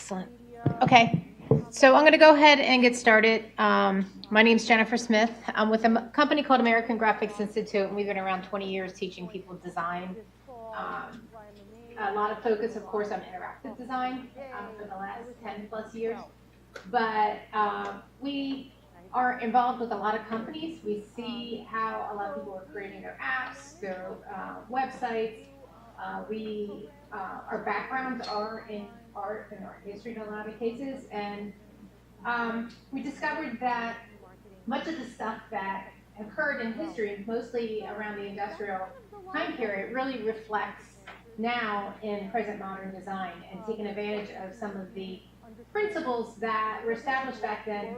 Excellent. Okay, so I'm going to go ahead and get started. My name is Jennifer Smith. I'm with a company called American Graphics Institute, and we've been around 20 years teaching people design. A lot of focus, of course, on interactive design for the last 10 plus years. But we are involved with a lot of companies. We see how a lot of people are creating their apps, their websites. Our backgrounds are in art and art history in a lot of cases, and we discovered that much of the stuff that occurred in history, mostly around the industrial time period, really reflects now in present modern design, and taking advantage of some of the principles that were established back then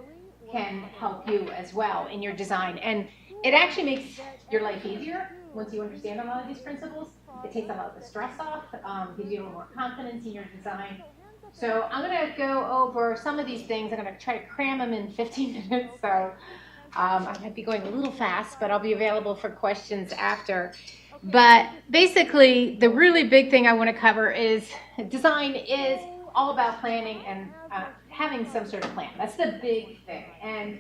can help you as well in your design. And it actually makes your life easier once you understand a lot of these principles. It takes a lot of the stress off, gives you a little more confidence in your design. So I'm going to go over some of these things. I'm going to try to cram them in 15 minutes. So I might be going a little fast, but I'll be available for questions after. But basically, the really big thing I want to cover is design is all about planning and having some sort of plan. That's the big thing. And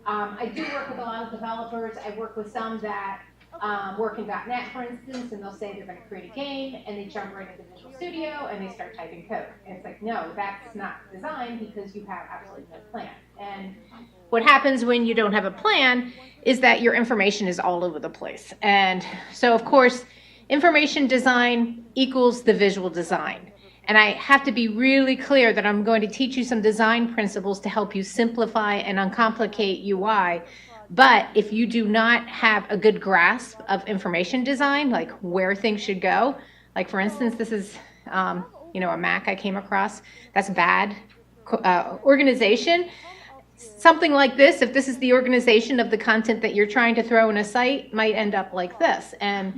I do work with a lot of developers. I work with some that work in .NET, for instance, and they'll say they're going to create a game, and they jump right into Visual Studio, and they start typing code. And it's like, no, that's not design because you have absolutely no plan. And what happens when you don't have a plan is that your information is all over the place. And so, of course, information design equals the visual design. And I have to be really clear that I'm going to teach you some design principles to help you simplify and uncomplicate UI. But if you do not have a good grasp of information design, like where things should go, like for instance, this is a Mac I came across, that's bad organization. Something like this, if this is the organization of the content that you're trying to throw in a site, might end up like this. And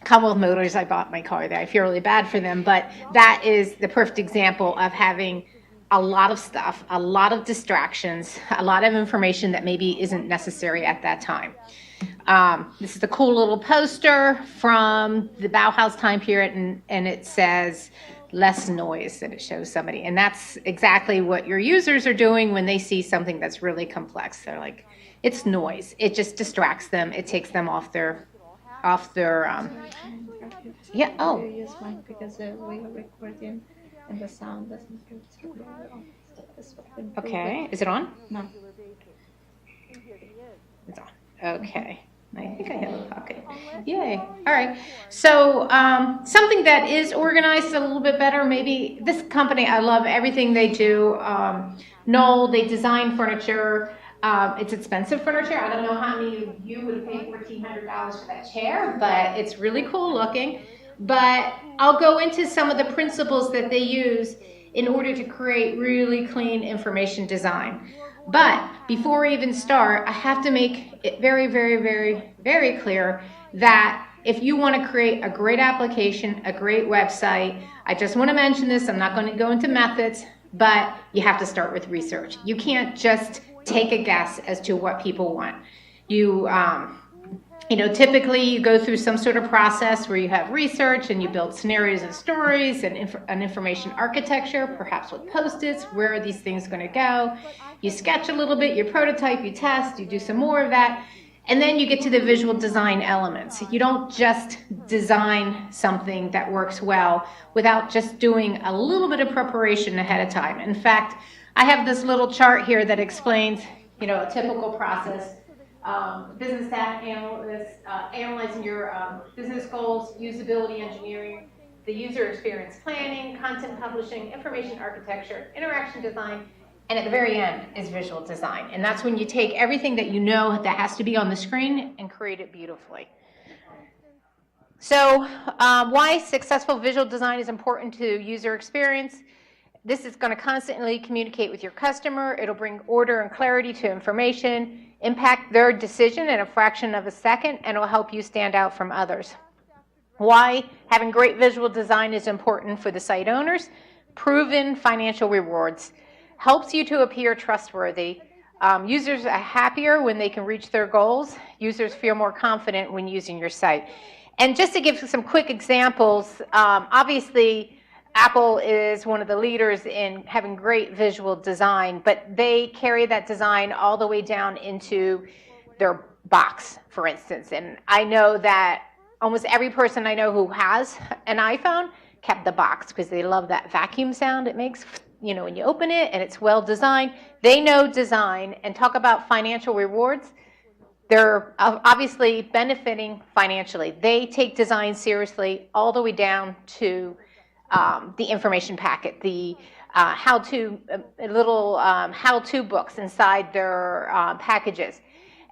Commonwealth Motors, I bought my car there. I feel really bad for them, but that is the perfect example of having a lot of stuff, a lot of distractions, a lot of information that maybe isn't necessary at that time. This is a cool little poster from the Bauhaus time period, and it says less noise, and it shows somebody. And that's exactly what your users are doing when they see something that's really complex. They're like, it's noise. It just distracts them. It takes them off their yeah. Oh. You use mine because we are recording and the sound doesn't go. Okay. Is it on? No. It's on. Okay. I think I have a pocket. Yay. All right. So something that is organized a little bit better, maybe this company, I love everything they do. Knoll, they design furniture. It's expensive furniture. I don't know how many of you would pay $1,400 for that chair, but it's really cool looking. But I'll go into some of the principles that they use in order to create really clean information design. But before we even start, I have to make it very, very, very, very clear that if you want to create a great application, a great website, I just want to mention this, I'm not going to go into methods, but you have to start with research. You can't just take a guess as to what people want. Typically you go through some sort of process where you have research and you build scenarios and stories and an information architecture, perhaps with post-its. Where are these things going to go? You sketch a little bit, you prototype, you test, you do some more of that, and then you get to the visual design elements. You don't just design something that works well without just doing a little bit of preparation ahead of time. In fact, I have this little chart here that explains, a typical process. Business staff analyst, analyzing your business goals, usability engineering, the user experience planning, content publishing, information architecture, interaction design, and at the very end is visual design. And that's when you take everything that you know that has to be on the screen and create it beautifully. So why successful visual design is important to user experience. This is going to constantly communicate with your customer. It'll bring order and clarity to information, impact their decision in a fraction of a second, and it'll help you stand out from others. Why having great visual design is important for the site owners. Proven financial rewards. Helps you to appear trustworthy. Users are happier when they can reach their goals. Users feel more confident when using your site. And just to give some quick examples, obviously, Apple is one of the leaders in having great visual design, but they carry that design all the way down into their box, for instance. And I know that almost every person I know who has an iPhone kept the box because they love that vacuum sound it makes, you know, when you open it, and it's well designed. They know design, and talk about financial rewards. They're obviously benefiting financially. They take design seriously all the way down to the information packet, the how-to little how-to books inside their packages.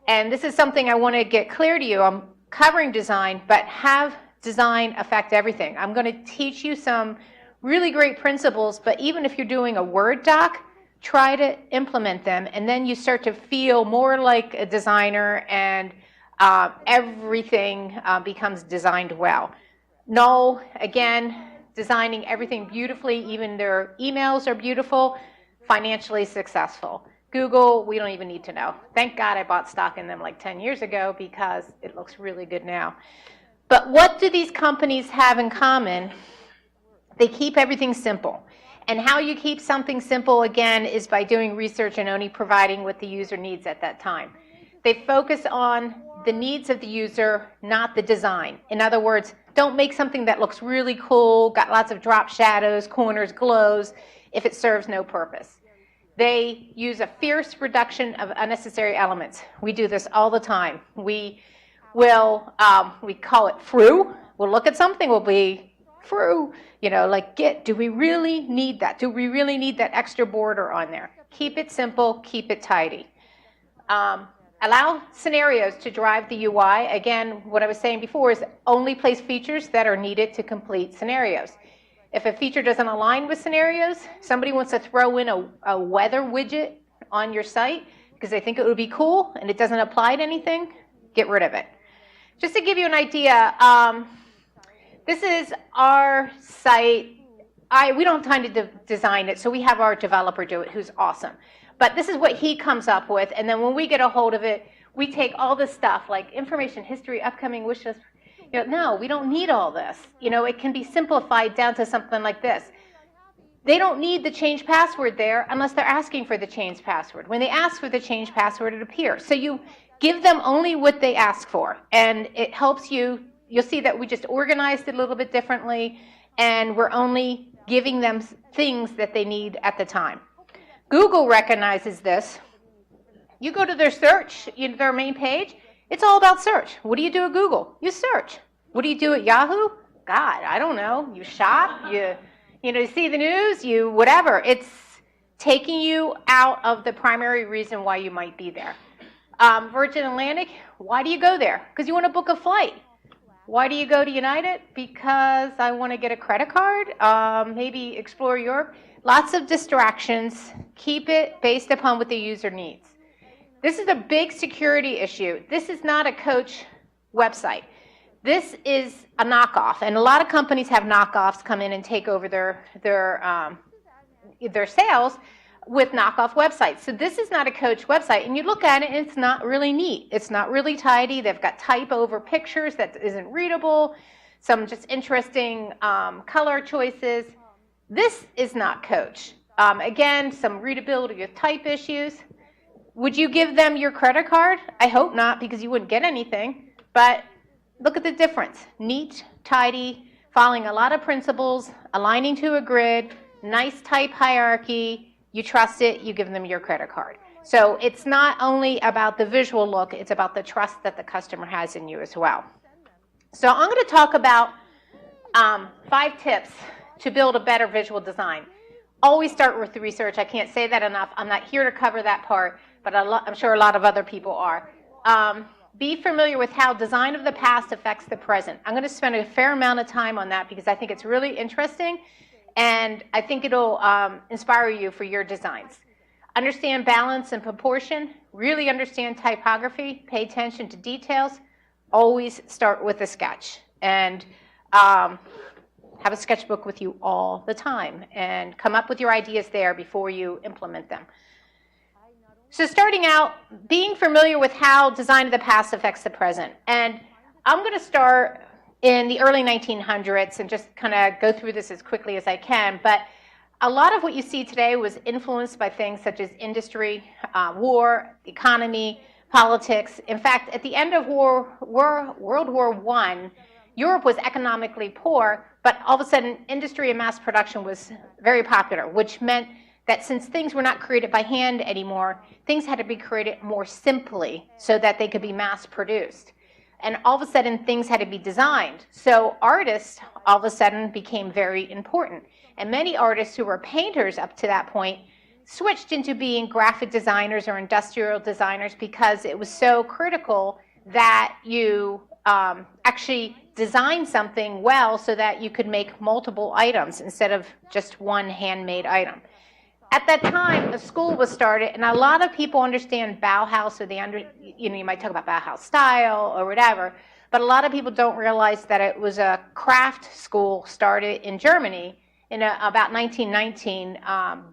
And this is something I want to get clear to you. I'm covering design, but have design affect everything. I'm going to teach you some really great principles, but even if you're doing a Word doc, try to implement them, and then you start to feel more like a designer, and everything becomes designed well. Null, again, designing everything beautifully, even their emails are beautiful, financially successful. Google, we don't even need to know. Thank God I bought stock in them like 10 years ago because it looks really good now. But what do these companies have in common? They keep everything simple. And how you keep something simple, again, is by doing research and only providing what the user needs at that time. They focus on the needs of the user, not the design. In other words, don't make something that looks really cool, got lots of drop shadows, corners, glows, if it serves no purpose. They use a fierce reduction of unnecessary elements. We do this all the time. We will, we call it through. We'll look at something, we'll be through, you know, like, do we really need that? Do we really need that extra border on there? Keep it simple, keep it tidy. Allow scenarios to drive the UI. Again, what I was saying before is only place features that are needed to complete scenarios. If a feature doesn't align with scenarios, somebody wants to throw in a weather widget on your site because they think it would be cool and it doesn't apply to anything, get rid of it. Just to give you an idea, this is our site. We don't have time to design it, so we have our developer do it, who's awesome. But this is what he comes up with, and then when we get a hold of it, we take all this stuff like information, history, upcoming wish list. You know, no, we don't need all this. You know, it can be simplified down to something like this. They don't need the change password there unless they're asking for the change password. When they ask for the change password, it appears. So you give them only what they ask for, and it helps you. You'll see that we just organized it a little bit differently, and we're only giving them things that they need at the time. Google recognizes this. You go to their search, their main page, it's all about search. What do you do at Google? You search. What do you do at Yahoo? God, I don't know. You shop, you see the news, you whatever. It's taking you out of the primary reason why you might be there. Virgin Atlantic, why do you go there? Because you want to book a flight. Why do you go to United? Because I want to get a credit card, maybe explore Europe. Lots of distractions. Keep it based upon what the user needs. This is a big security issue. This is not a Coach website. This is a knockoff, and a lot of companies have knockoffs come in and take over their sales with knockoff websites. So this is not a Coach website, and you look at it and it's not really neat. It's not really tidy. They've got type over pictures that isn't readable, some just interesting color choices. This is not Coach. Again, some readability of type issues. Would you give them your credit card? I hope not, because you wouldn't get anything. But look at the difference. Neat, tidy, following a lot of principles, aligning to a grid, nice type hierarchy. You trust it, you give them your credit card. So it's not only about the visual look, it's about the trust that the customer has in you as well. So I'm going to talk about 5 tips to build a better visual design. Always start with the research. I can't say that enough. I'm not here to cover that part, but I'm sure a lot of other people are. Be familiar with how design of the past affects the present. I'm going to spend a fair amount of time on that because I think it's really interesting, and I think it'll inspire you for your designs. Understand balance and proportion. Really understand typography. Pay attention to details. Always start with a sketch, and have a sketchbook with you all the time, and come up with your ideas there before you implement them. So starting out, being familiar with how design of the past affects the present. And I'm going to start in the early 1900s, and just kind of go through this as quickly as I can, but a lot of what you see today was influenced by things such as industry, war, economy, politics. In fact, at the end of World War I, Europe was economically poor, but all of a sudden industry and mass production was very popular, which meant that since things were not created by hand anymore, things had to be created more simply so that they could be mass produced. And all of a sudden things had to be designed. So artists all of a sudden became very important. And many artists who were painters up to that point switched into being graphic designers or industrial designers because it was so critical that you actually design something well so that you could make multiple items instead of just one handmade item. At that time, a school was started, and a lot of people understand Bauhaus, or you might talk about Bauhaus style or whatever, but a lot of people don't realize that it was a craft school started in Germany in about 1919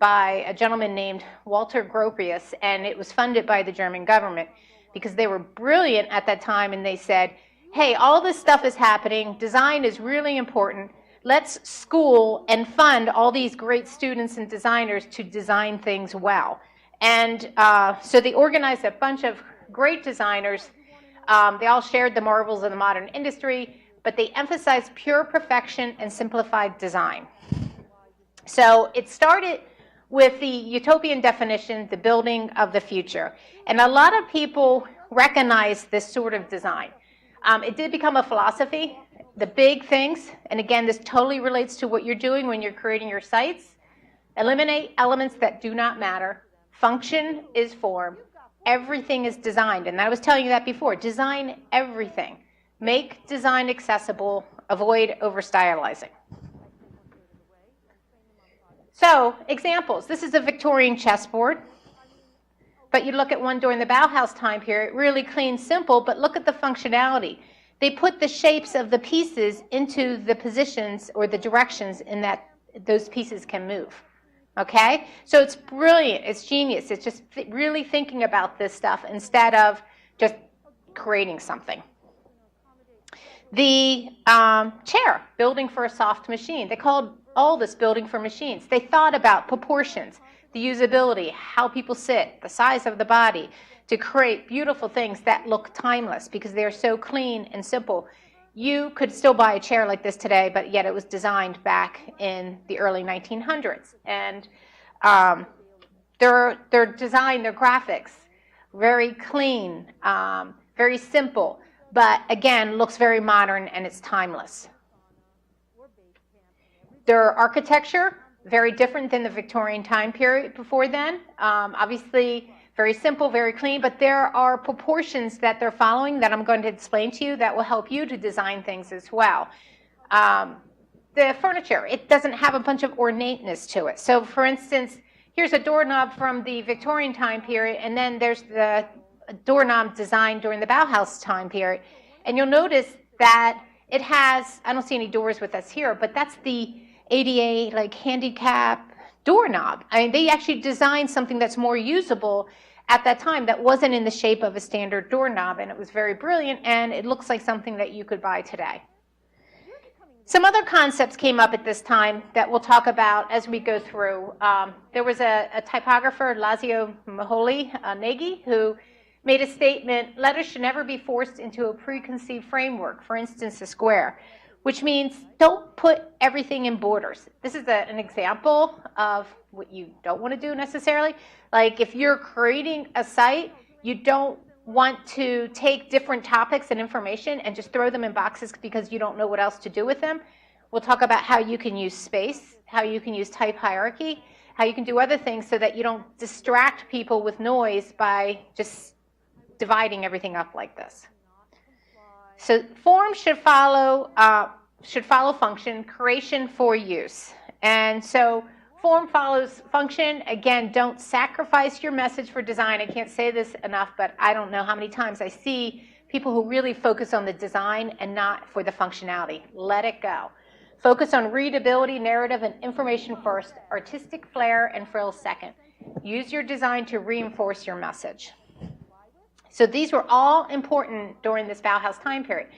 by a gentleman named Walter Gropius, and it was funded by the German government because they were brilliant at that time, and they said, hey, all this stuff is happening, design is really important, let's school and fund all these great students and designers to design things well. And so they organized a bunch of great designers. They all shared the marvels of the modern industry, but they emphasized pure perfection and simplified design. So it started with the utopian definition, the building of the future. And a lot of people recognize this sort of design. It did become a philosophy. The big things, and again, this totally relates to what you're doing when you're creating your sites. Eliminate elements that do not matter. Function is form. Everything is designed. And I was telling you that before. Design everything. Make design accessible. Avoid over-stylizing. So, examples. This is a Victorian chessboard. But you look at one during the Bauhaus time period, really clean, simple, but look at the functionality. They put the shapes of the pieces into the positions or the directions in that those pieces can move. Okay? So it's brilliant. It's genius. It's just really thinking about this stuff instead of just creating something. The chair, building for a soft machine. They called all this building for machines. They thought about proportions, the usability, how people sit, the size of the body, to create beautiful things that look timeless because they're so clean and simple. You could still buy a chair like this today, but yet it was designed back in the early 1900s. And their design, their graphics, very clean, very simple, but again, looks very modern and it's timeless. Their architecture, very different than the Victorian time period before then. Obviously, very simple, very clean, but there are proportions that they're following that I'm going to explain to you that will help you to design things as well. The furniture, it doesn't have a bunch of ornateness to it. So for instance, here's a doorknob from the Victorian time period, and then there's the doorknob designed during the Bauhaus time period. And you'll notice that it has, I don't see any doors with us here, but that's the ADA, like handicap doorknob. I mean, they actually designed something that's more usable at that time that wasn't in the shape of a standard doorknob, and it was very brilliant, and it looks like something that you could buy today. Some other concepts came up at this time that we'll talk about as we go through. There was a typographer, Lazio Maholi Nagy, who made a statement, letters should never be forced into a preconceived framework, for instance, a square, which means don't put everything in borders. This is an example of what you don't want to do necessarily. Like if you're creating a site, you don't want to take different topics and information and just throw them in boxes because you don't know what else to do with them. We'll talk about how you can use space, how you can use type hierarchy, how you can do other things so that you don't distract people with noise by just dividing everything up like this. So form should follow function, creation for use. And so form follows function. Again, don't sacrifice your message for design. I can't say this enough, but I don't know how many times I see people who really focus on the design and not for the functionality. Let it go. Focus on readability, narrative, and information first, artistic flair and frills second. Use your design to reinforce your message. So these were all important during this Bauhaus time period.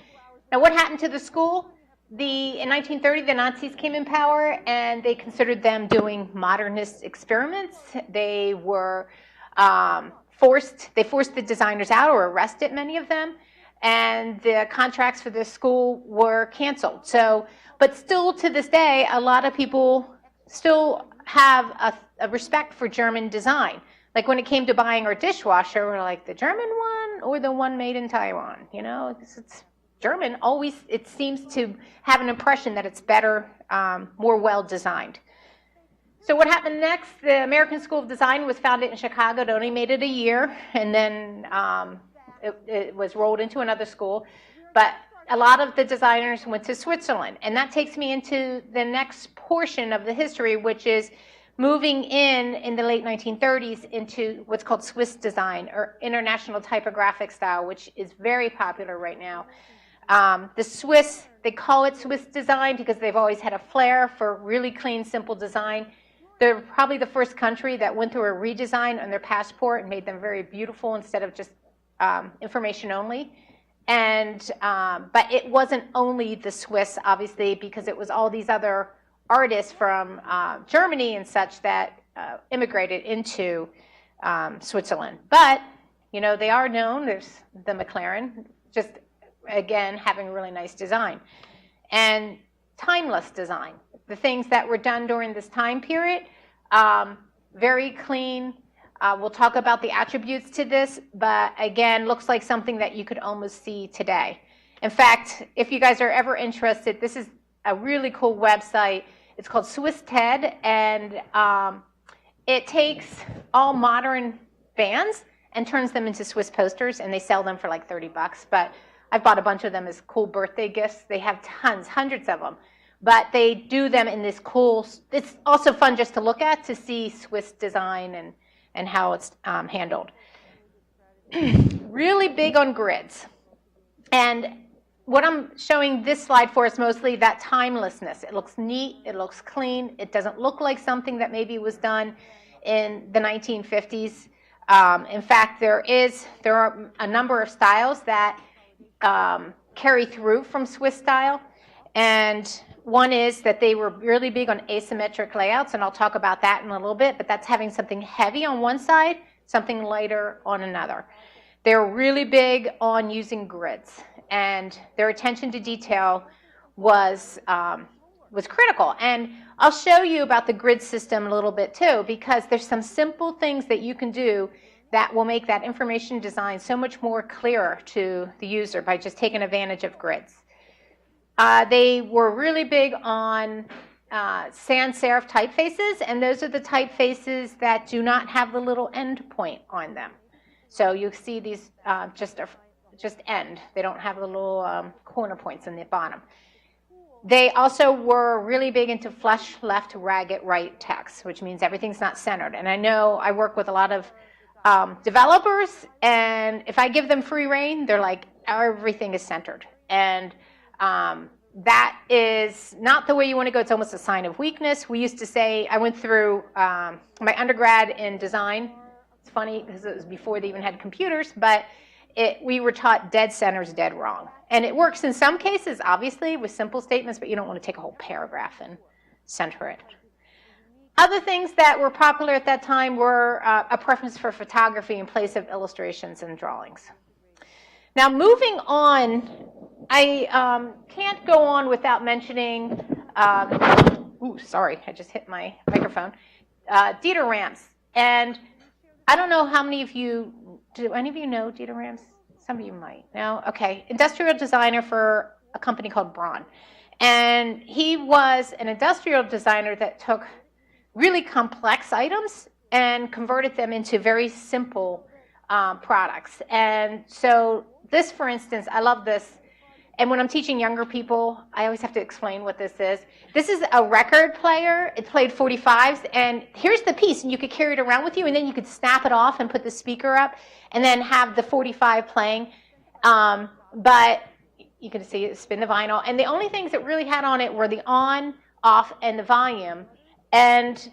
Now, what happened to the school? In 1930, the Nazis came in power, and they considered them doing modernist experiments. They were forced the designers out or arrested many of them, and the contracts for the school were canceled. So, but still to this day, a lot of people still have a respect for German design. Like when it came to buying our dishwasher, we're like, the German one or the one made in Taiwan? You know, it's German always, it seems to have an impression that it's better, more well designed. So what happened next? The American School of Design was founded in Chicago. It only made it a year, and then it was rolled into another school. But a lot of the designers went to Switzerland, and that takes me into the next portion of the history, which is moving in the late 1930s into what's called Swiss design, or international typographic style, which is very popular right now. The Swiss, they call it Swiss design because they've always had a flair for really clean, simple design. They're probably the first country that went through a redesign on their passport and made them very beautiful instead of just information only. And but it wasn't only the Swiss, obviously, because it was all these other artists from Germany and such that immigrated into Switzerland. But, you know, they are known. There's the McLaren, just, again, having really nice design. And timeless design. The things that were done during this time period, very clean. We'll talk about the attributes to this, but again, looks like something that you could almost see today. In fact, if you guys are ever interested, this is a really cool website. It's called Swiss TED, and it takes all modern bands and turns them into Swiss posters, and they sell them for like $30. But I've bought a bunch of them as cool birthday gifts. They have tons, hundreds of them. But they do them in this cool, it's also fun just to look at, to see Swiss design and how it's handled. Really big on grids. And what I'm showing this slide for is mostly that timelessness. It looks neat, it looks clean, it doesn't look like something that maybe was done in the 1950s. In fact, there are a number of styles that carry through from Swiss style. And one is that they were really big on asymmetric layouts, and I'll talk about that in a little bit, but that's having something heavy on one side, something lighter on another. They're really big on using grids, and their attention to detail was critical. And I'll show you about the grid system a little bit too, because there's some simple things that you can do that will make that information design so much more clearer to the user by just taking advantage of grids. They were really big on sans serif typefaces, and those are the typefaces that do not have the little end point on them. So you see these just end. They don't have the little corner points in the bottom. They also were really big into flush left, ragged right text, which means everything's not centered. And I know I work with a lot of developers, and if I give them free rein, they're like, everything is centered. And that is not the way you want to go. It's almost a sign of weakness. We used to say, I went through my undergrad in design. It's funny because it was before they even had computers, but we were taught dead center is dead wrong. And it works in some cases, obviously, with simple statements, but you don't want to take a whole paragraph and center it. Other things that were popular at that time were a preference for photography in place of illustrations and drawings. Now, moving on, I can't go on without mentioning, sorry, I just hit my microphone, Dieter Rams. And I don't know how many of you, do any of you know Dieter Rams? Some of you might. No? Okay. Industrial designer for a company called Braun. And he was an industrial designer that took really complex items and converted them into very simple products. And so this, for instance, I love this. And when I'm teaching younger people, I always have to explain what this is. This is a record player. It played 45s. And here's the piece. And you could carry it around with you. And then you could snap it off and put the speaker up and then have the 45 playing. But you can see it spin the vinyl. And the only things that really had on it were the on, off, and the volume. And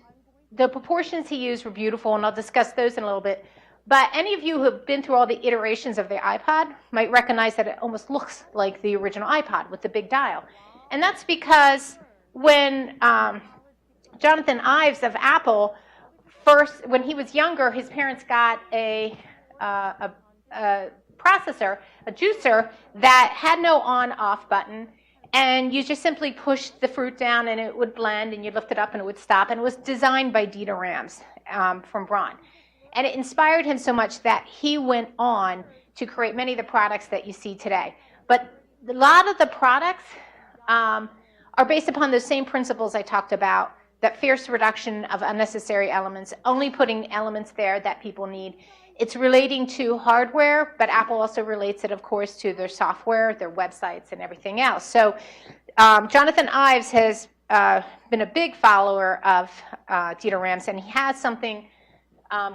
the proportions he used were beautiful. And I'll discuss those in a little bit. But any of you who have been through all the iterations of the iPod might recognize that it almost looks like the original iPod with the big dial. And that's because when Jonathan Ives of Apple, first, when he was younger, his parents got a processor, a juicer, that had no on-off button, and you just simply pushed the fruit down and it would blend, and you lift it up and it would stop, and it was designed by Dieter Rams from Braun. And it inspired him so much that he went on to create many of the products that you see today. But a lot of the products are based upon those same principles I talked about, that fierce reduction of unnecessary elements, only putting elements there that people need. It's relating to hardware, but Apple also relates it, of course, to their software, their websites, and everything else. So Jonathan Ives has been a big follower of Dieter Rams, and he has something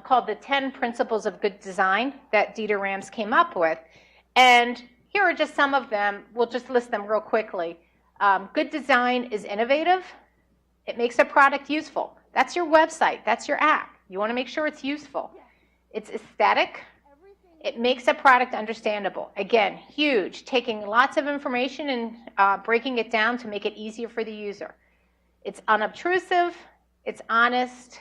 called the 10 Principles of Good Design that Dieter Rams came up with. And here are just some of them. We'll just list them real quickly. Good design is innovative. It makes a product useful. That's your website. That's your app. You want to make sure it's useful. It's aesthetic. It makes a product understandable. Again, huge, taking lots of information and breaking it down to make it easier for the user. It's unobtrusive. It's honest.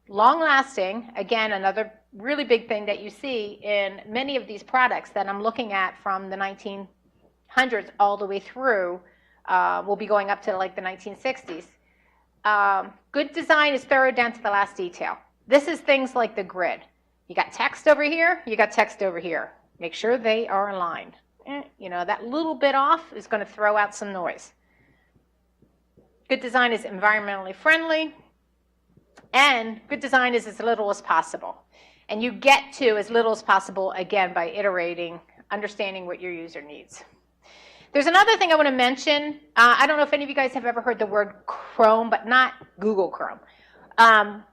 Long-lasting. Again, another really big thing that you see in many of these products that I'm looking at from the 1900s all the way through. We'll be going up to like the 1960s. Good design is thorough down to the last detail. This is things like the grid. You got text over here, you got text over here. Make sure they are aligned. You know, that little bit off is going to throw out some noise. Good design is environmentally friendly, and good design is as little as possible. And you get to as little as possible, again, by iterating, understanding what your user needs. There's another thing I want to mention. I don't know if any of you guys have ever heard the word Chrome, but not Google Chrome.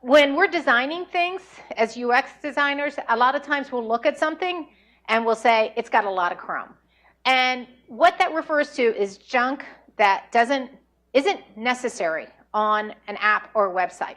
When we're designing things as UX designers, a lot of times we'll look at something and we'll say, it's got a lot of Chrome. And what that refers to is junk that isn't necessary on an app or a website.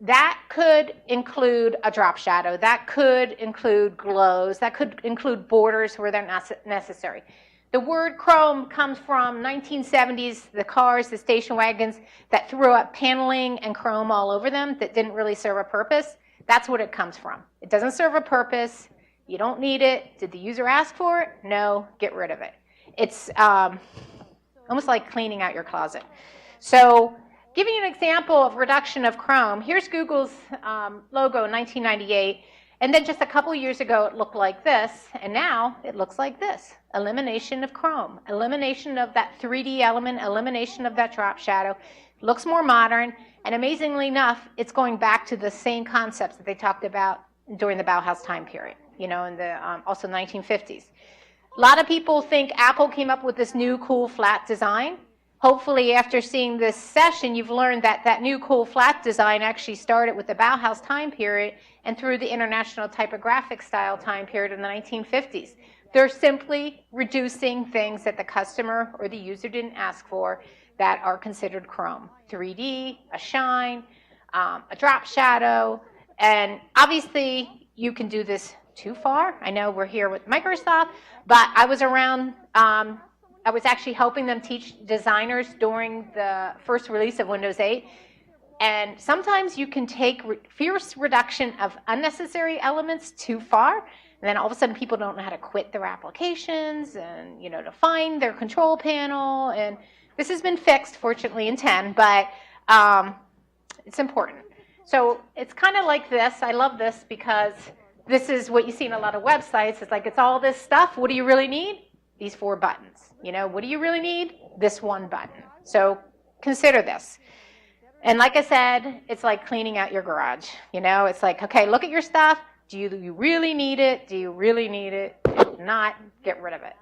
That could include a drop shadow. That could include glows. That could include borders where they're not necessary. The word chrome comes from 1970s, the cars, the station wagons that threw up paneling and chrome all over them that didn't really serve a purpose. That's what it comes from. It doesn't serve a purpose. You don't need it. Did the user ask for it? No, get rid of it. It's almost like cleaning out your closet. So giving you an example of reduction of chrome, here's Google's logo in 1998. And then just a couple years ago, it looked like this, and now it looks like this. Elimination of chrome, elimination of that 3D element, elimination of that drop shadow. Looks more modern, and amazingly enough, it's going back to the same concepts that they talked about during the Bauhaus time period, you know, in the also 1950s. A lot of people think Apple came up with this new cool flat design. Hopefully, after seeing this session, you've learned that that new cool flat design actually started with the Bauhaus time period and through the International Typographic style time period in the 1950s. They're simply reducing things that the customer or the user didn't ask for that are considered chrome. 3D, a shine, a drop shadow, and obviously you can do this too far. I know we're here with Microsoft, but I was around, I was actually helping them teach designers during the first release of Windows 8. And sometimes you can take fierce reduction of unnecessary elements too far, and then all of a sudden people don't know how to quit their applications and, you know, to find their control panel. And this has been fixed, fortunately, in 10, but it's important. So it's kind of like this. I love this because this is what you see in a lot of websites. It's like, it's all this stuff. What do you really need? These 4 buttons. You know, what do you really need? This 1 button. So consider this. And like I said, it's like cleaning out your garage. You know, it's like, okay, look at your stuff. Do you really need it? Do you really need it? If not, get rid of it.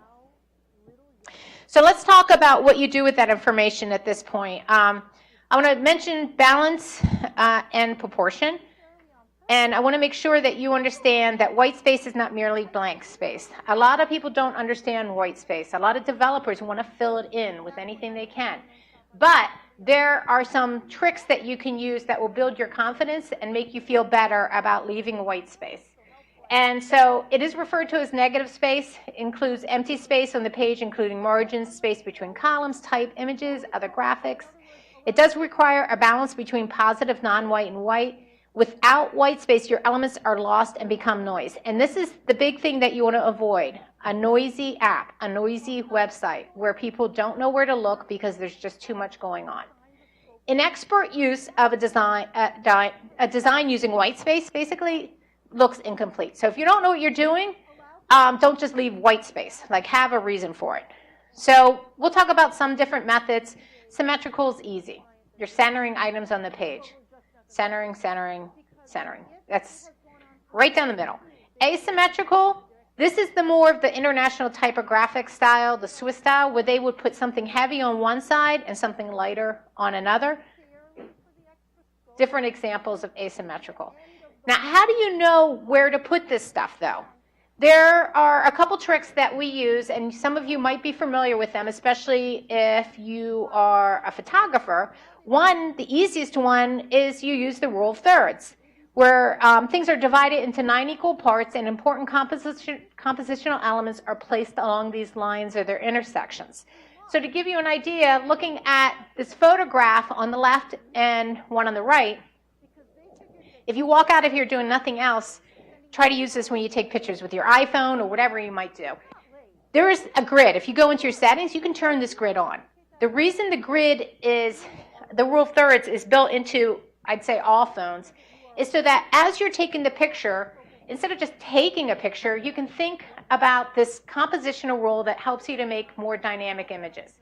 So let's talk about what you do with that information at this point. I want to mention balance and proportion. And I want to make sure that you understand that white space is not merely blank space. A lot of people don't understand white space. A lot of developers want to fill it in with anything they can. But there are some tricks that you can use that will build your confidence and make you feel better about leaving white space. And so it is referred to as negative space. It includes empty space on the page, including margins, space between columns, type, images, other graphics. It does require a balance between positive, non-white, and white. Without white space, your elements are lost and become noise. And this is the big thing that you want to avoid. A noisy app, a noisy website where people don't know where to look because there's just too much going on. Inexpert use of a design using white space basically looks incomplete. So if you don't know what you're doing, don't just leave white space. Like, have a reason for it. So we'll talk about some different methods. Symmetrical is easy. You're centering items on the page. Centering, centering, centering. That's right down the middle. Asymmetrical, this is the more of the international typographic style, the Swiss style, where they would put something heavy on one side and something lighter on another. Different examples of asymmetrical. Now, how do you know where to put this stuff, though? There are a couple tricks that we use, and some of you might be familiar with them, especially if you are a photographer. One, the easiest one, is you use the rule of thirds, where things are divided into 9 equal parts and important compositional elements are placed along these lines or their intersections. So to give you an idea, looking at this photograph on the left and one on the right, if you walk out of here doing nothing else, try to use this when you take pictures with your iPhone or whatever you might do. There is a grid. If you go into your settings, you can turn this grid on. The reason the grid is, the rule of thirds is built into, I'd say, all phones, is so that as you're taking the picture, instead of just taking a picture, you can think about this compositional rule that helps you to make more dynamic images.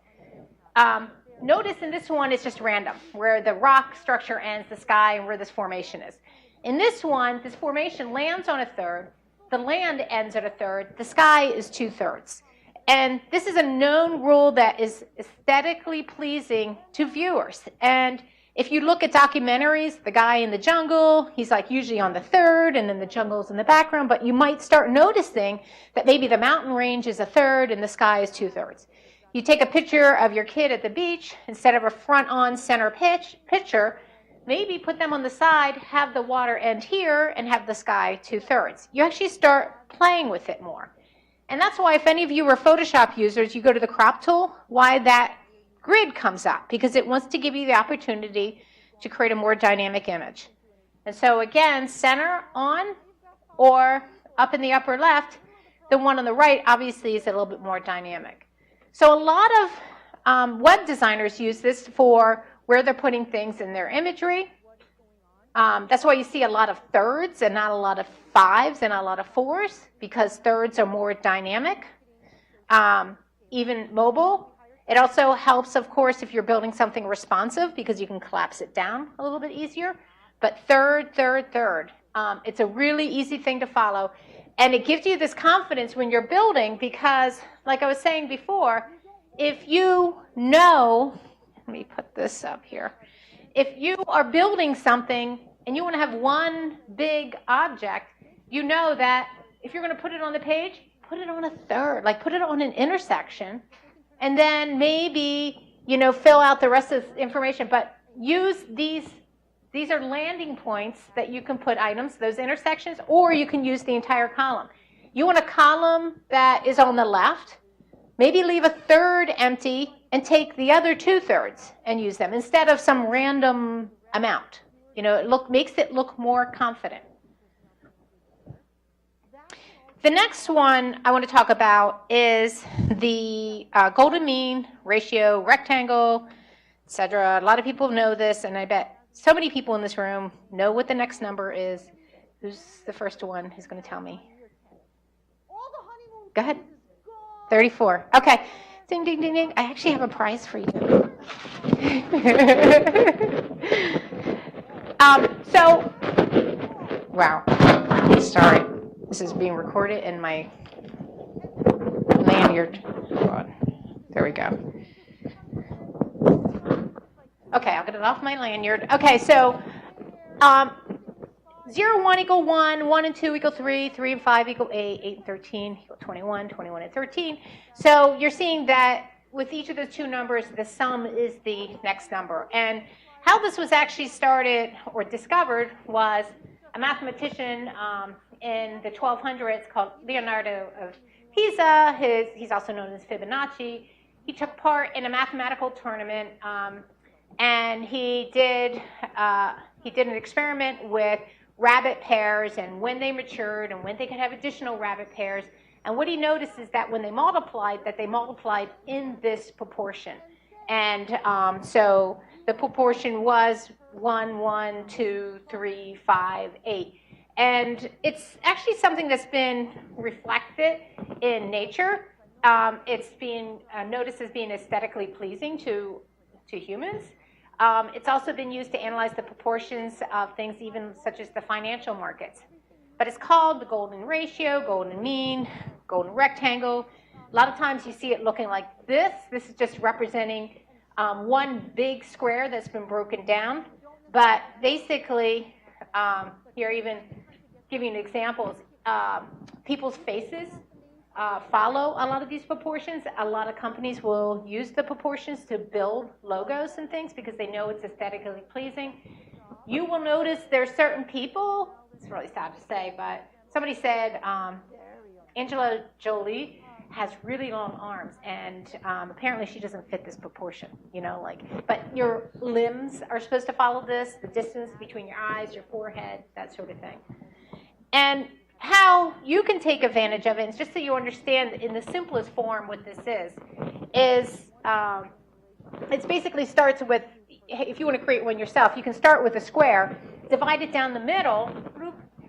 Notice in this one, it's just random, where the rock structure ends, the sky, and where this formation is. In this one, this formation lands on a third, the land ends at a third, the sky is 2/3. And this is a known rule that is aesthetically pleasing to viewers. And if you look at documentaries, the guy in the jungle, he's like usually on the third, and then the jungle's in the background, but you might start noticing that maybe the mountain range is a third and the sky is 2/3. You take a picture of your kid at the beach, instead of a front-on center picture, maybe put them on the side, have the water end here, and have the sky 2/3. You actually start playing with it more. And that's why if any of you are Photoshop users, you go to the crop tool, why that grid comes up, because it wants to give you the opportunity to create a more dynamic image. And so again, center on or up in the upper left, the one on the right obviously is a little bit more dynamic. So a lot of web designers use this for where they're putting things in their imagery. That's why you see a lot of thirds and not a lot of 5s and a lot of 4s, because thirds are more dynamic, even mobile. It also helps, of course, if you're building something responsive, because you can collapse it down a little bit easier. But third. It's a really easy thing to follow. And it gives you this confidence when you're building, because, like I was saying before, if you know, let me put this up here. If you are building something and you want to have one big object, you know that if you're going to put it on the page, put it on a third, like put it on an intersection, and then maybe, fill out the rest of the information. But use these are landing points that you can put items, those intersections, or you can use the entire column. You want a column that is on the left, maybe leave a third empty and take the other 2/3 and use them instead of some random amount. It makes it look more confident. The next one I want to talk about is the golden mean, ratio, rectangle, etc. A lot of people know this, and I bet so many people in this room know what the next number is. Who's the first one who's going to tell me? Go ahead. 34. Okay. Ding, ding, ding, ding. I actually have a prize for you. Wow. Sorry. This is being recorded in my lanyard. Hold on. There we go. Okay, I'll get it off my lanyard. Okay, so 0, 1 equal 1, 1 and 2 equal 3, 3 and 5 equal 8, 8 and 13 equal 21, 21 and 13. So you're seeing that with each of those two numbers, the sum is the next number. And how this was actually started or discovered was a mathematician in the 1200s called Leonardo of Pisa. He's also known as Fibonacci. He took part in a mathematical tournament, and he did an experiment with rabbit pairs and when they matured and when they could have additional rabbit pairs. And what he noticed is that when they multiplied in this proportion. And so the proportion was 1, 1, 2, 3, 5, 8. And it's actually something that's been reflected in nature. It's being noticed as being aesthetically pleasing to humans. It's also been used to analyze the proportions of things even such as the financial markets. But it's called the golden ratio, golden mean, golden rectangle. A lot of times you see it looking like this. This is just representing one big square that's been broken down. But basically, here even giving examples, people's faces follow a lot of these proportions. A lot of companies will use the proportions to build logos and things because they know it's aesthetically pleasing. You will notice there's certain people, it's really sad to say, but somebody said Angela Jolie has really long arms, and apparently she doesn't fit this proportion, but your limbs are supposed to follow this, the distance between your eyes, your forehead, that sort of thing. And how you can take advantage of it, and just so you understand in the simplest form what this is it basically starts with, if you want to create one yourself, you can start with a square, divide it down the middle,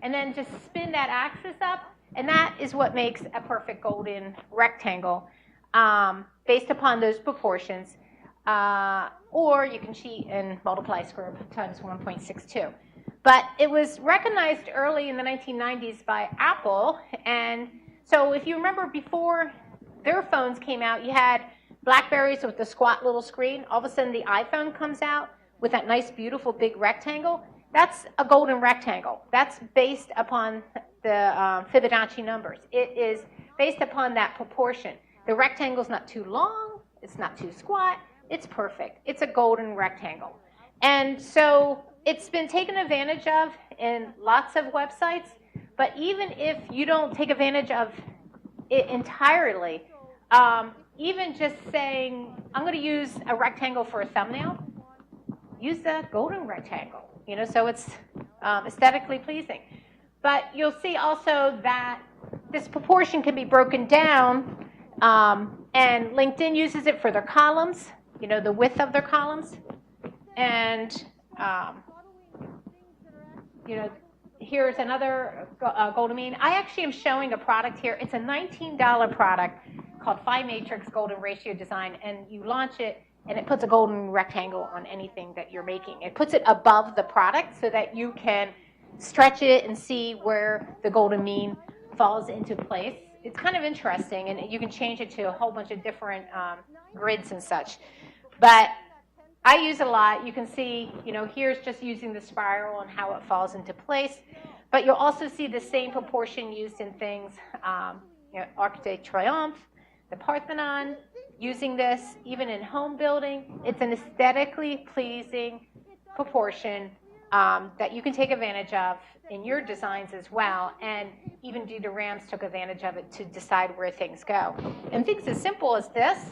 and then just spin that axis up, and that is what makes a perfect golden rectangle based upon those proportions. Or you can cheat and multiply square root times 1.62. But it was recognized early in the 1990s by Apple. And so if you remember before their phones came out, you had Blackberries with the squat little screen. All of a sudden the iPhone comes out with that nice, beautiful, big rectangle. That's a golden rectangle. That's based upon the Fibonacci numbers. It is based upon that proportion. The rectangle's not too long. It's not too squat. It's perfect. It's a golden rectangle. And so it's been taken advantage of in lots of websites, but even if you don't take advantage of it entirely, even just saying, I'm going to use a rectangle for a thumbnail, use the golden rectangle, so it's aesthetically pleasing. But you'll see also that this proportion can be broken down, and LinkedIn uses it for their columns, the width of their columns. And here's another golden mean. I actually am showing a product here. It's a $19 product called Phi Matrix Golden Ratio Design, and you launch it, and it puts a golden rectangle on anything that you're making. It puts it above the product so that you can stretch it and see where the golden mean falls into place. It's kind of interesting, and you can change it to a whole bunch of different grids and such. But I use a lot. You can see, here's just using the spiral and how it falls into place. But you'll also see the same proportion used in things, Arc de Triomphe, the Parthenon, using this even in home building. It's an aesthetically pleasing proportion that you can take advantage of in your designs as well. And even Dieter Rams took advantage of it to decide where things go. And things as simple as this.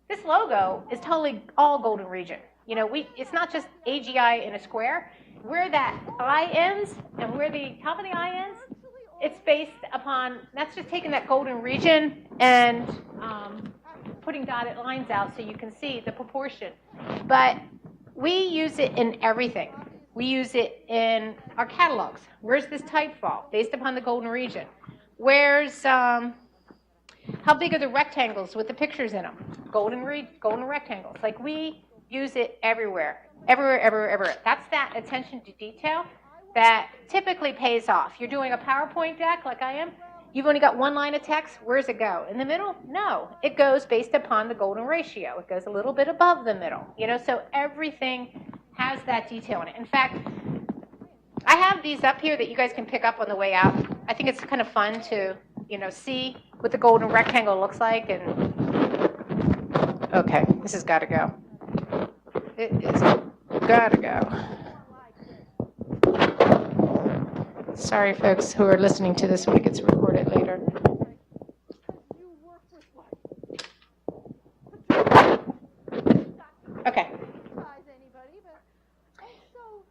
This logo is totally all golden region. It's not just AGI in a square. Where that I ends and where the top of the I ends, it's based upon, that's just taking that golden region and putting dotted lines out so you can see the proportion. But we use it in everything. We use it in our catalogs. Where's this type fall? Based upon the golden region. Where's, how big are the rectangles with the pictures in them? Golden rectangles. Like, we use it everywhere. Everywhere. That's that attention to detail that typically pays off. You're doing a PowerPoint deck like I am. You've only got one line of text. Where does it go? In the middle? No. It goes based upon the golden ratio. It goes a little bit above the middle. So everything has that detail in it. In fact, I have these up here that you guys can pick up on the way out. I think it's kind of fun to, see what the golden rectangle looks like. And okay, this has got to go. It is got to go. Sorry, folks who are listening to this when it gets recorded later. Okay.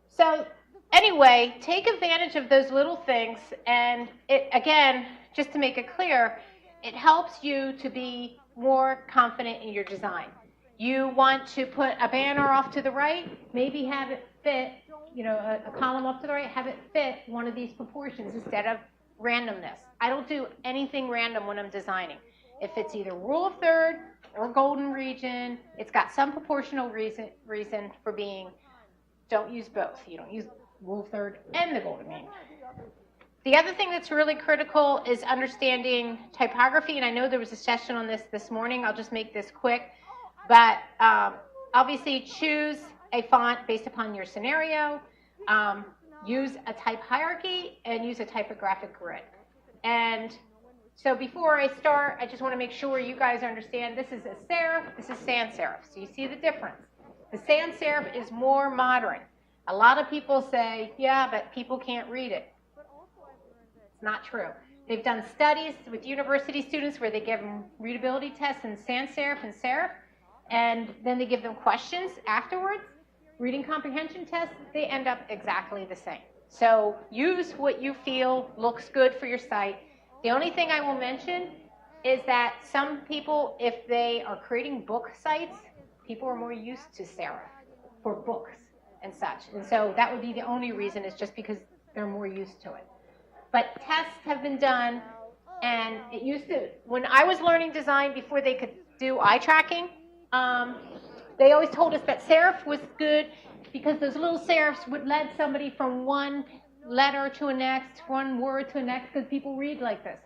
So anyway, take advantage of those little things, and it, again, just to make it clear, it helps you to be more confident in your design. You want to put a banner off to the right, maybe have it fit, you know, a column off to the right, have it fit one of these proportions instead of randomness. I don't do anything random when I'm designing. If it's either rule of third or golden region, it's got some proportional reason for being. Don't use both. You don't use rule of third and the golden mean. The other thing that's really critical is understanding typography, and I know there was a session on this morning. I'll just make this quick. But obviously choose a font based upon your scenario, use a type hierarchy, and use a typographic grid. And so before I start, I just want to make sure you guys understand this is a serif, this is sans serif. So you see the difference. The sans serif is more modern. A lot of people say, yeah, but people can't read it. It's not true. They've done studies with university students where they give them readability tests in sans serif and serif, and then they give them questions afterwards. Reading comprehension tests, they end up exactly the same. So use what you feel looks good for your site. The only thing I will mention is that some people, if they are creating book sites, people are more used to serif for books and such. And so that would be the only reason, is just because they're more used to it. But tests have been done, and it used to, when I was learning design before they could do eye tracking, they always told us that serif was good because those little serifs would lead somebody from one letter to a next, one word to a next, because people read like this.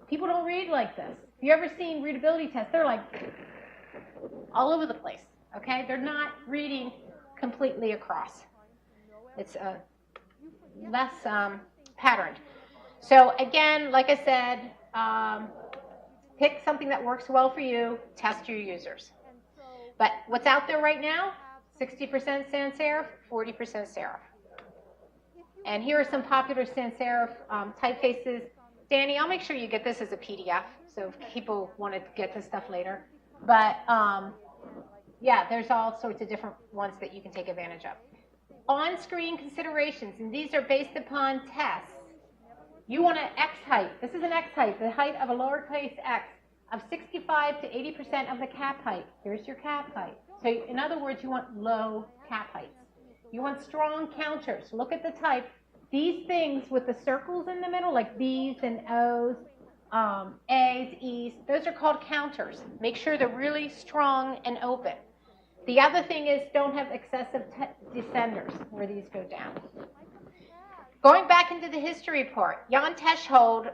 People don't read like this. If you ever seen readability tests, they're like all over the place, okay? They're not reading completely across. It's less patterned. So again, like I said, pick something that works well for you, test your users. But what's out there right now, 60% sans serif, 40% serif. And here are some popular sans serif typefaces. Danny, I'll make sure you get this as a PDF, so if people want to get this stuff later. But yeah, there's all sorts of different ones that you can take advantage of. On-screen considerations, and these are based upon tests. You want an X height. This is an X height, the height of a lowercase x, of 65 to 80% of the cap height. Here's your cap height. So in other words, you want low cap heights. You want strong counters. Look at the type. These things with the circles in the middle, like B's and O's, A's, E's, those are called counters. Make sure they're really strong and open. The other thing is don't have excessive descenders where these go down. Going back into the history part, Jan Teschhold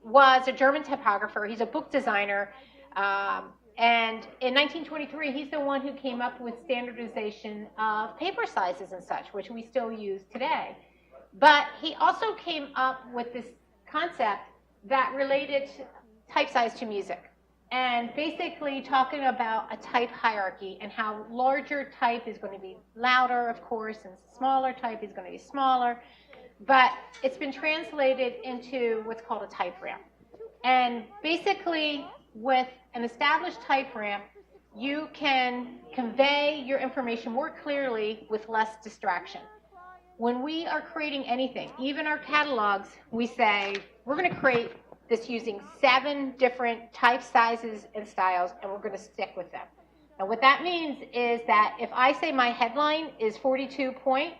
was a German typographer. He's a book designer. And in 1923, he's the one who came up with standardization of paper sizes and such, which we still use today. But he also came up with this concept that related type size to music, and basically talking about a type hierarchy and how larger type is going to be louder, of course, and smaller type is going to be smaller. But it's been translated into what's called a type ramp. And basically, with an established type ramp, you can convey your information more clearly with less distraction. When we are creating anything, even our catalogs, we say, we're going to create this using 7 different type sizes and styles, and we're going to stick with them. Now, what that means is that if I say my headline is 42 point,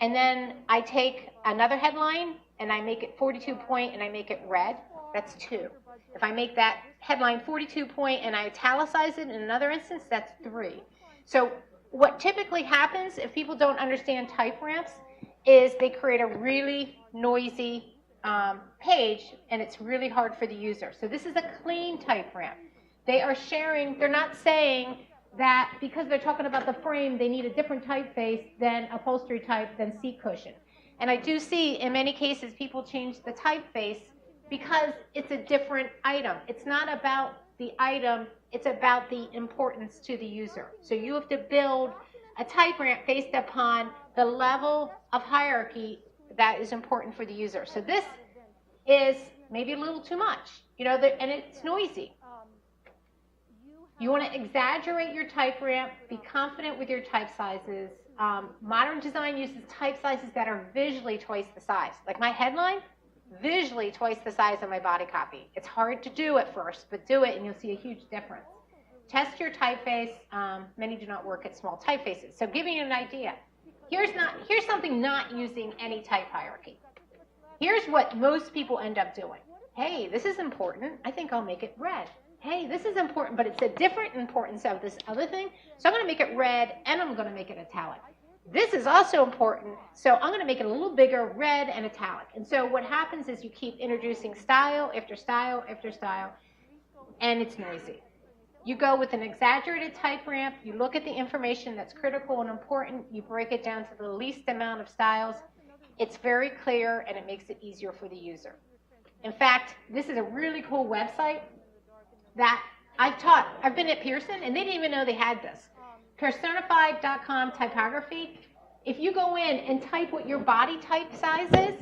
and then I take another headline, and I make it 42 point, and I make it red, that's 2. If I make that headline 42 point, and I italicize it in another instance, that's 3. So what typically happens if people don't understand type ramps is they create a really noisy page, and it's really hard for the user. So this is a clean type ramp. They are sharing, they're not saying that because they're talking about the frame, they need a different typeface than upholstery type than seat cushion. And I do see in many cases people change the typeface because it's a different item. It's not about the item, it's about the importance to the user. So you have to build a type ramp based upon the level of hierarchy that is important for the user. So this is maybe a little too much, you know, and it's noisy. You want to exaggerate your type ramp, be confident with your type sizes. Modern design uses type sizes that are visually twice the size. Like my headline, visually twice the size of my body copy. It's hard to do at first, but do it and you'll see a huge difference. Test your typeface. Many do not work at small typefaces. So giving you an idea, here's something not using any type hierarchy. Here's what most people end up doing. Hey, this is important. I think I'll make it red. Hey, this is important, but it's a different importance of this other thing. So I'm going to make it red, and I'm going to make it italic. This is also important, so I'm going to make it a little bigger, red and italic. And so what happens is you keep introducing style after style after style, and it's noisy. You go with an exaggerated type ramp. You look at the information that's critical and important. You break it down to the least amount of styles. It's very clear, and it makes it easier for the user. In fact, this is a really cool website that I've been at Pearson, and they didn't even know they had this. Personified.com typography. If you go in and type what your body type size is,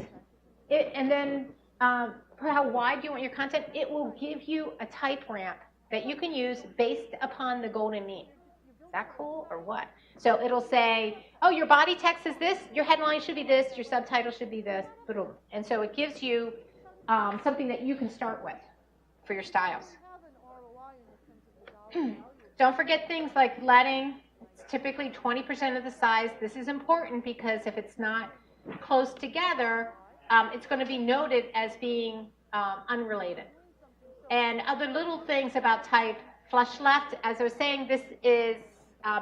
and then for how wide you want your content, it will give you a type ramp that you can use based upon the golden mean. Is that cool or what? So it'll say, oh, your body text is this, your headline should be this, your subtitle should be this, boom. And so it gives you something that you can start with for your styles. Don't forget things like leading. It's typically 20% of the size. This is important because if it's not close together, it's going to be noted as being unrelated. And other little things about type, flush left, as I was saying, this is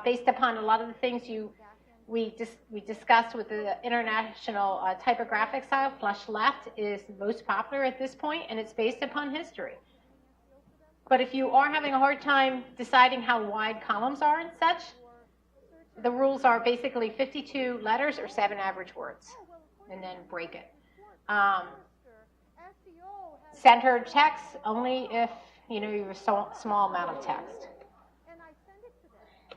based upon a lot of the things we discussed with the international typographic style. Flush left is most popular at this point, and it's based upon history. But if you are having a hard time deciding how wide columns are and such, the rules are basically 52 letters or 7 average words, and then break it. Centered text only if you have a small amount of text.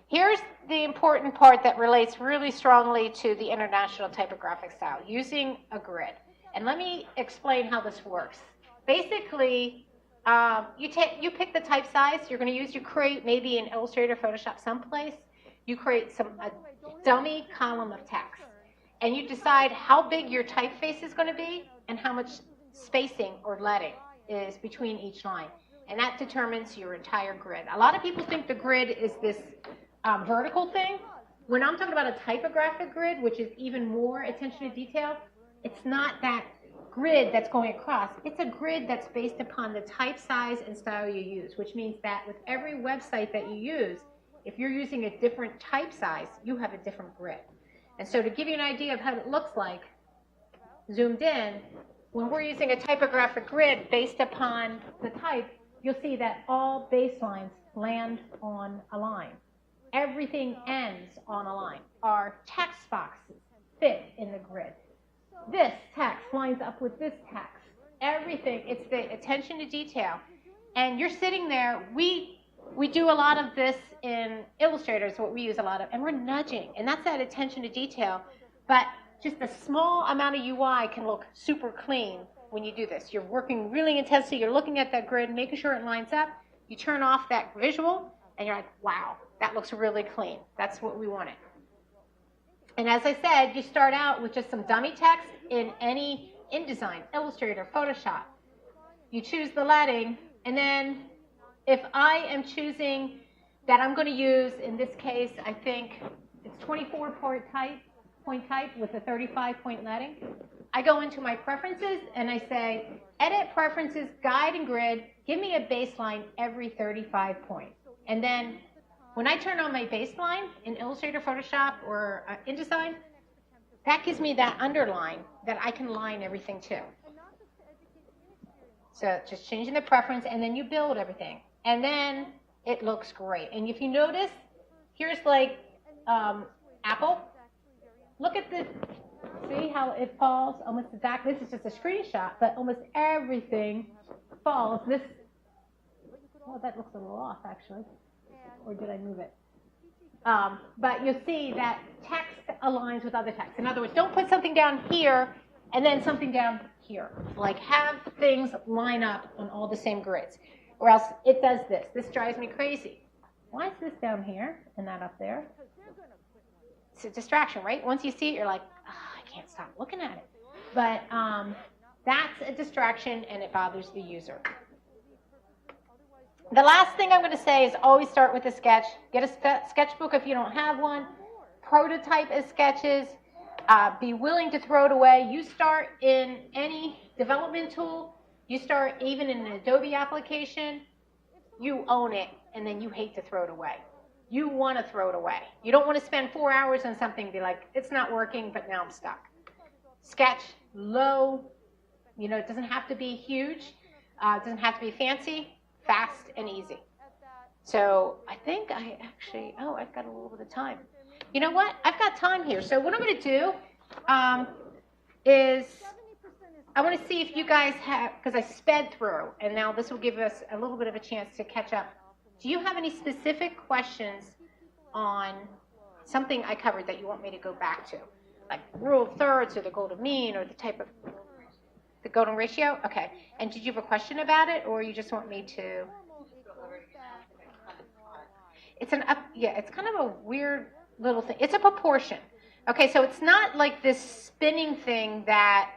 Here's the important part that relates really strongly to the international typographic style, using a grid. And let me explain how this works. Basically, you pick the type size you're going to use. You create maybe in Illustrator, Photoshop, someplace. You create a dummy column of text. And you decide how big your typeface is going to be and how much spacing or leading is between each line. And that determines your entire grid. A lot of people think the grid is this vertical thing. When I'm talking about a typographic grid, which is even more attention to detail, it's not that grid that's going across. It's a grid that's based upon the type size and style you use, which means that with every website that you use, if you're using a different type size, you have a different grid. And so to give you an idea of how it looks like, zoomed in, when we're using a typographic grid based upon the type, you'll see that all baselines land on a line. Everything ends on a line. Our text boxes fit in the grid. This text lines up with this text. Everything, it's the attention to detail. And you're sitting there, we do a lot of this in Illustrator, is what we use a lot of, and we're nudging, and that's that attention to detail. But just a small amount of UI can look super clean when you do this. You're working really intensely, you're looking at that grid, making sure it lines up. You turn off that visual, and you're like, wow, that looks really clean. That's what we wanted. And as I said, you start out with just some dummy text in any InDesign, Illustrator, Photoshop. You choose the leading, and then if I am choosing that I'm going to use, in this case, I think it's 24-point type with a 35-point leading, I go into my preferences and I say, edit preferences, guide and grid, give me a baseline every 35 points. And then when I turn on my baseline in Illustrator, Photoshop, or InDesign, that gives me that underline that I can line everything to. So just changing the preference, and then you build everything. And then it looks great. And if you notice, here's like Apple. Look at this. See how it falls almost exactly. This is just a screenshot, but almost everything falls. This, well, that looks a little off, actually. Or did I move it? But you'll see that text aligns with other text. In other words, don't put something down here And then something down here, like have things line up on all the same grids, or else it does this. This drives me crazy. Why is this down here and that up there? It's a distraction, right? Once you see it, you're like, oh, I can't stop looking at it. But that's a distraction, and it bothers the user. The last thing I'm going to say is always start with a sketch. Get a sketchbook if you don't have one. Prototype as sketches. Be willing to throw it away. You start in any development tool. You start even in an Adobe application. You own it, and then you hate to throw it away. You want to throw it away. You don't want to spend 4 hours on something and be like, it's not working, but now I'm stuck. Sketch, low. You know, it doesn't have to be huge. It doesn't have to be fancy. Fast and easy. So I think I actually, I've got a little bit of time. You know what? I've got time here. So what I'm going to do is I want to see if you guys have, because I sped through, and now this will give us a little bit of a chance to catch up. Do you have any specific questions on something I covered that you want me to go back to? Like rule of thirds or the golden mean or the type of... The golden ratio? Okay. And did you have a question about it, or you just want me to? It's it's kind of a weird little thing. It's a proportion. Okay, so it's not like this spinning thing that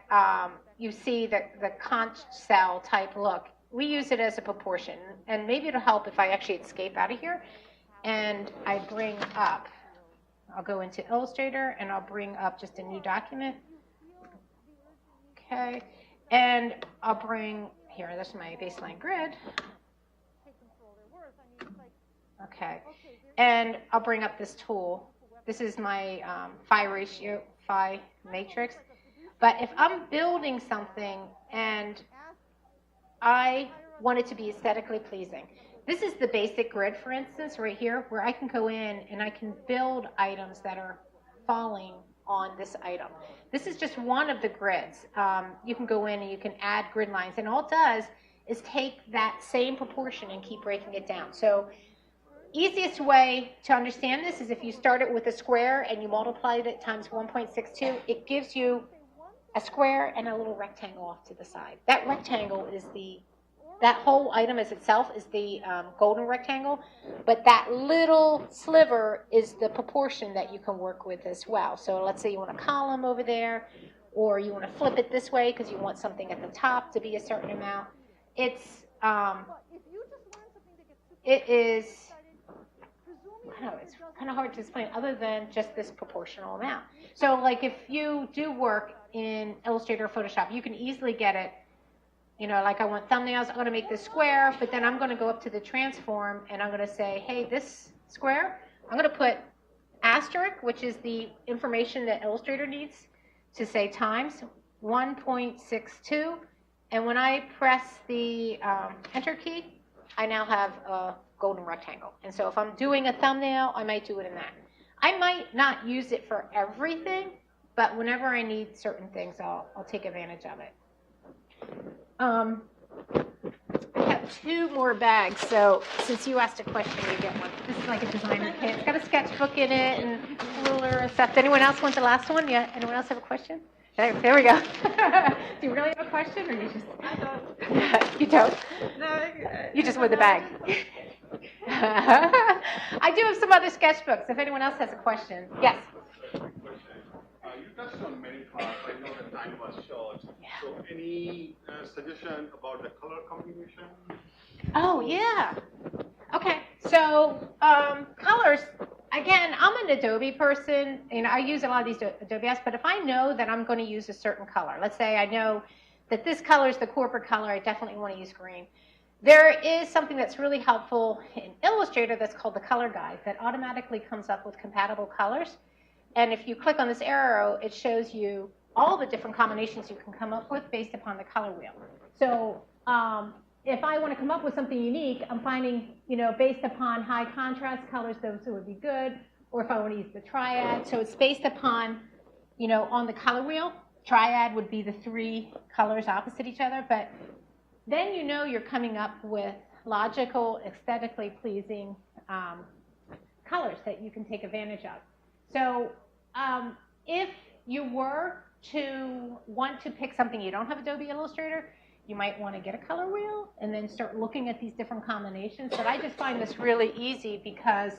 you see, the conch cell type look. We use it as a proportion, and maybe it'll help if I actually escape out of here, and I bring up, I'll go into Illustrator, and I'll bring up just a new document. Okay. And I'll bring, here, this is my baseline grid. Okay. And I'll bring up this tool. This is my phi matrix. But if I'm building something and I want it to be aesthetically pleasing, this is the basic grid, for instance, right here, where I can go in and I can build items that are falling on this item. This is just one of the grids. You can go in and you can add grid lines, and all it does is take that same proportion and keep breaking it down. So easiest way to understand this is if you start it with a square and you multiply it times 1.62, it gives you a square and a little rectangle off to the side. That rectangle is that whole item as itself is the golden rectangle, but that little sliver is the proportion that you can work with as well. So let's say you want a column over there, or you want to flip it this way because you want something at the top to be a certain amount. It is, I don't know, it's kind of hard to explain other than just this proportional amount. So like if you do work in Illustrator or Photoshop, you can easily get it. You know, like I want thumbnails, I'm going to make this square, but then I'm going to go up to the transform and I'm going to say, hey, this square, I'm going to put asterisk, which is the information that Illustrator needs to say times 1.62. And when I press the enter key, I now have a golden rectangle. And so if I'm doing a thumbnail, I might do it in that. I might not use it for everything, but whenever I need certain things, I'll take advantage of it. I have 2 more bags, so since you asked a question, you get one. This is like a designer kit. It's got a sketchbook in it and ruler and stuff. Does anyone else want the last one? Yeah. Anyone else have a question? There we go. Do you really have a question, or you just? I don't. You don't? No. You just want the bag. I do have some other sketchbooks. If anyone else has a question, yes. You touched on many parts. I know the time was short. Yeah. So any suggestion about the color combination? Oh, yeah. Okay. So colors, again, I'm an Adobe person. You know, I use a lot of these Adobe apps, but if I know that I'm going to use a certain color, let's say I know that this color is the corporate color, I definitely want to use green. There is something that's really helpful in Illustrator that's called the color guide that automatically comes up with compatible colors. And if you click on this arrow, it shows you all the different combinations you can come up with based upon the color wheel. So if I want to come up with something unique, I'm finding, you know, based upon high contrast colors, those would be good. Or if I want to use the triad. So it's based upon, you know, on the color wheel. Triad would be the 3 colors opposite each other. But then you know you're coming up with logical, aesthetically pleasing colors that you can take advantage of. So if you were to want to pick something you don't have Adobe Illustrator, you might want to get a color wheel and then start looking at these different combinations. But I just find this really easy because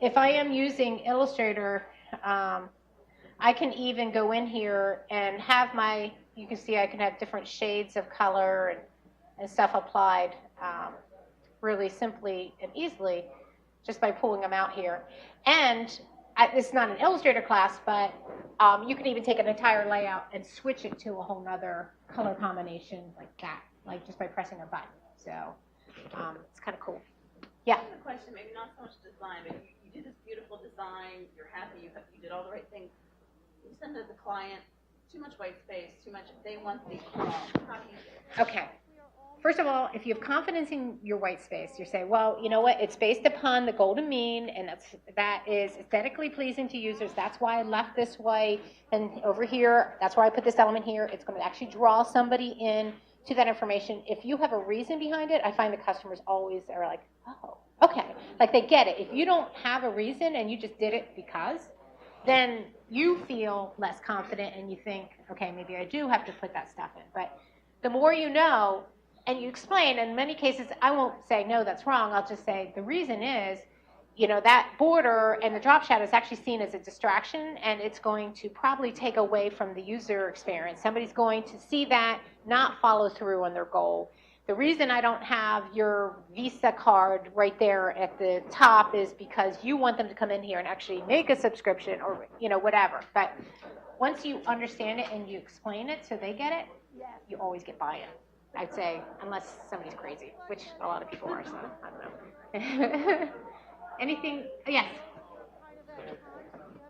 if I am using Illustrator, I can even go in here and have my, you can see I can have different shades of color and stuff applied really simply and easily just by pulling them out here. And it's not an Illustrator class, but you can even take an entire layout and switch it to a whole nother color combination like that, like just by pressing a button. So it's kind of cool. Yeah? I have a question, maybe not so much design, but you did this beautiful design, you're happy, you did all the right things. You send it to the client, too much white space, too much, they want the how do you do it? Okay. First of all, if you have confidence in your white space, you say, well, you know what, it's based upon the golden mean, and that is aesthetically pleasing to users. That's why I left this way, and over here, that's why I put this element here. It's going to actually draw somebody in to that information. If you have a reason behind it, I find the customers always are like, oh, okay. Like they get it. If you don't have a reason and you just did it because, then you feel less confident and you think, okay, maybe I do have to put that stuff in. But the more you know, and you explain, in many cases, I won't say, no, that's wrong. I'll just say, the reason is, you know, that border and the drop shadow is actually seen as a distraction, and it's going to probably take away from the user experience. Somebody's going to see that, not follow through on their goal. The reason I don't have your Visa card right there at the top is because you want them to come in here and actually make a subscription or, you know, whatever. But once you understand it and you explain it so they get it, you always get buy-in. I'd say, unless somebody's crazy, which a lot of people are, so I don't know. Anything? Yes?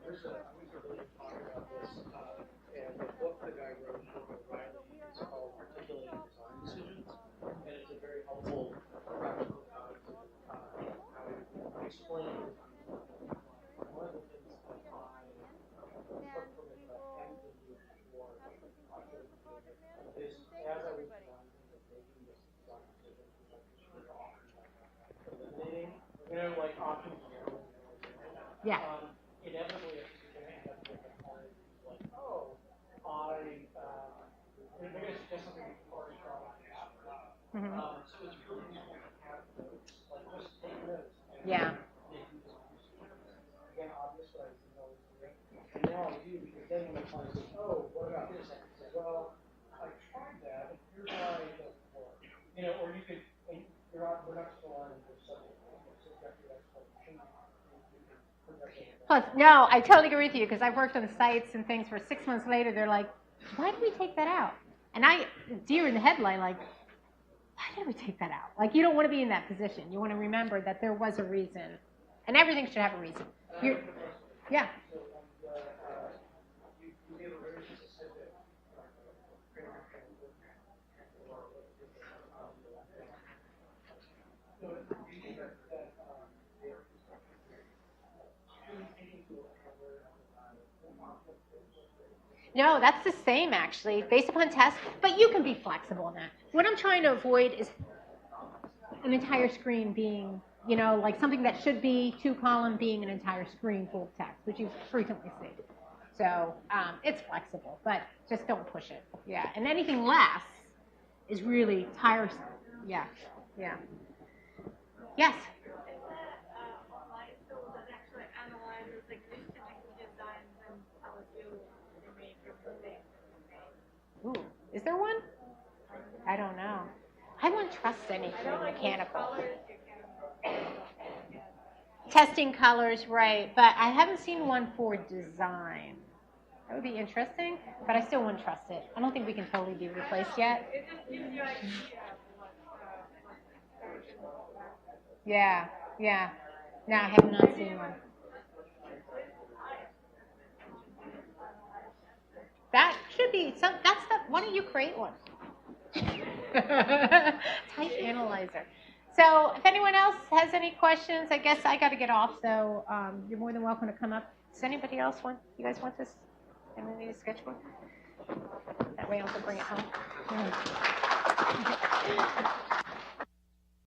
There's a really talk about this, and the book the guy wrote, Riley, is called Articulating Design Decisions, and it's a very helpful practical guide to how to explain design. One of the things that I took from it that I hadn't been doing before, is as I was making this design decision, which I just often eliminating, like options. Yeah. Inevitably, you're going to end up with a part like, oh, they're going to suggest something before I start on it. So it's really useful to have notes, like just take notes. And Yeah. Again, obviously, I didn't always do it. And now I do, because then when the client says, oh, what about this? I can say, well, I tried that, and here's why it doesn't work. You know, or you could, we're not still on the subject, subjective explanation. Plus, no, I totally agree with you because I've worked on sites and things where 6 months later they're like, why did we take that out? And I, deer in the headlight, like, why did we take that out? Like, you don't want to be in that position. You want to remember that there was a reason. And everything should have a reason. Yeah. No, that's the same actually, based upon tests, but you can be flexible in that. What I'm trying to avoid is an entire screen being, you know, like something that should be 2-column being an entire screen full of text, which you frequently see. So it's flexible, but just don't push it. Yeah, and anything less is really tiresome. Yeah, yeah. Yes? Ooh, is there one? I don't know. I wouldn't trust anything mechanical. Testing colors, right, but I haven't seen one for design. That would be interesting, but I still wouldn't trust it. I don't think we can totally be replaced yet. Yeah, yeah. No, I have not seen one. That should be some. That's the. Why don't you create one? Type analyzer. So, if anyone else has any questions, I guess I got to get off. So, you're more than welcome to come up. Does anybody else want? You guys want this? Anyone need a sketch one? That way, I can bring it home.